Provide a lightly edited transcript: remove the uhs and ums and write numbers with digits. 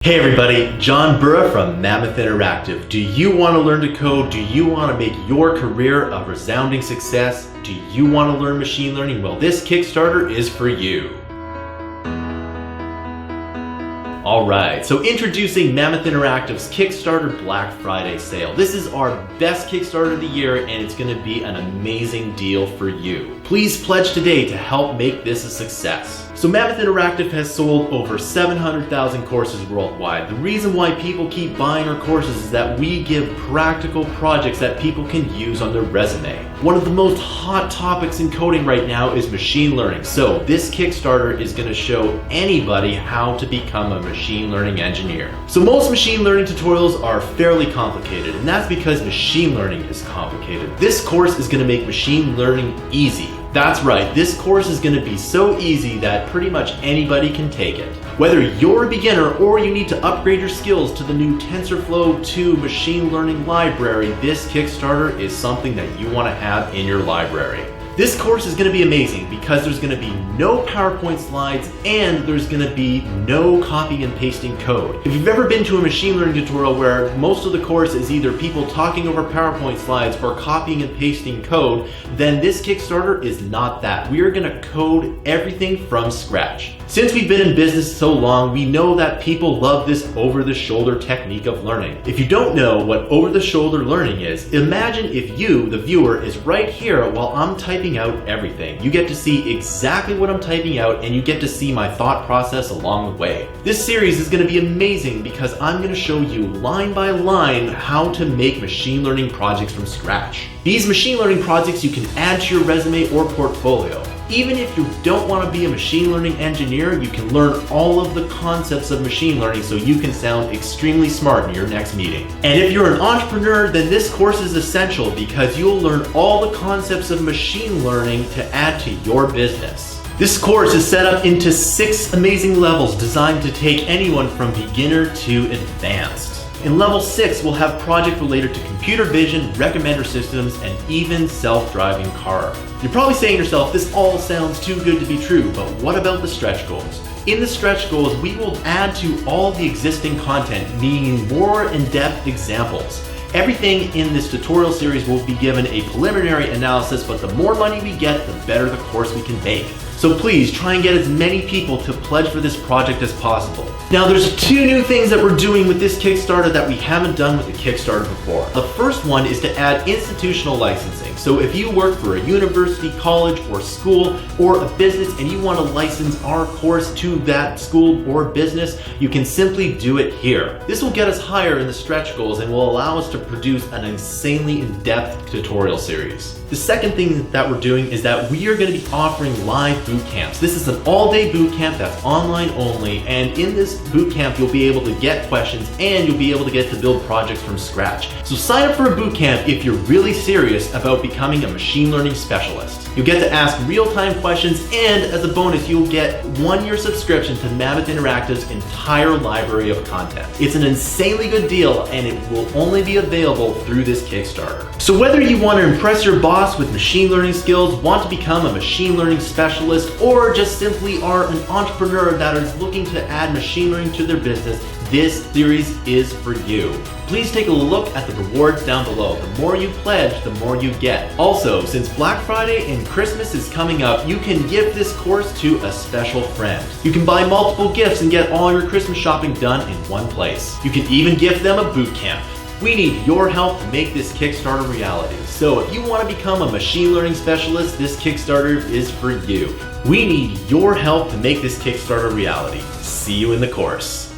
Hey everybody, John Burra from Mammoth Interactive. Do you want to learn to code? Do you want to make your career a resounding success? Do you want to learn machine learning? Well, this Kickstarter is for you. Alright, so introducing Mammoth Interactive's Kickstarter Black Friday sale. This is our best Kickstarter of the year and it's going to be an amazing deal for you. Please pledge today to help make this a success. So Mammoth Interactive has sold over 700,000 courses worldwide. The reason why people keep buying our courses is that we give practical projects that people can use on their resume. One of the most hot topics in coding right now is machine learning. So this Kickstarter is going to show anybody how to become a machine learning engineer. So most machine learning tutorials are fairly complicated, and that's because machine learning is complicated. This course is going to make machine learning easy. That's right, this course is going to be so easy that pretty much anybody can take it. Whether you're a beginner or you need to upgrade your skills to the new TensorFlow 2 machine learning library, this Kickstarter is something that you want to have in your library. This course is going to be amazing because there's going to be no PowerPoint slides and there's going to be no copying and pasting code. If you've ever been to a machine learning tutorial where most of the course is either people talking over PowerPoint slides or copying and pasting code, then this Kickstarter is not that. We are going to code everything from scratch. Since we've been in business so long, we know that people love this over-the-shoulder technique of learning. If you don't know what over-the-shoulder learning is, imagine if you, the viewer, is right here while I'm typing out everything. You get to see exactly what I'm typing out and you get to see my thought process along the way. This series is going to be amazing because I'm going to show you line by line how to make machine learning projects from scratch. These machine learning projects you can add to your resume or portfolio. Even if you don't want to be a machine learning engineer, you can learn all of the concepts of machine learning so you can sound extremely smart in your next meeting. And if you're an entrepreneur, then this course is essential because you'll learn all the concepts of machine learning to add to your business. This course is set up into 6 amazing levels designed to take anyone from beginner to advanced. In level 6, we'll have projects related to computer vision, recommender systems, and even self-driving car. You're probably saying to yourself, this all sounds too good to be true, but what about the stretch goals? In the stretch goals, we will add to all the existing content, meaning more in-depth examples. Everything in this tutorial series will be given a preliminary analysis, but the more money we get, the better the course we can make. So please try and get as many people to pledge for this project as possible. Now there's 2 new things that we're doing with this Kickstarter that we haven't done with the Kickstarter before. The first one is to add institutional licensing. So if you work for a university, college, or school, or a business and you want to license our course to that school or business, you can simply do it here. This will get us higher in the stretch goals and will allow us to produce an insanely in-depth tutorial series. The second thing that we're doing is that we are going to be offering live boot camps. This is an all-day boot camp that's online only, and in this boot camp you'll be able to get questions and you'll be able to get to build projects from scratch. So sign up for a boot camp if you're really serious about becoming a machine learning specialist. You'll get to ask real-time questions, and as a bonus you'll get 1-year subscription to Mammoth Interactive's entire library of content. It's an insanely good deal and it will only be available through this Kickstarter. So whether you want to impress your boss with machine learning skills, want to become a machine learning specialist, or just simply are an entrepreneur that is looking to add machine learning to their business, this series is for you. Please take a look at the rewards down below. The more you pledge, the more you get. Also, since Black Friday and Christmas is coming up, you can give this course to a special friend. You can buy multiple gifts and get all your Christmas shopping done in one place. You can even gift them a boot camp. We need your help to make this Kickstarter reality. So if you want to become a machine learning specialist, this Kickstarter is for you. We need your help to make this Kickstarter reality. See you in the course.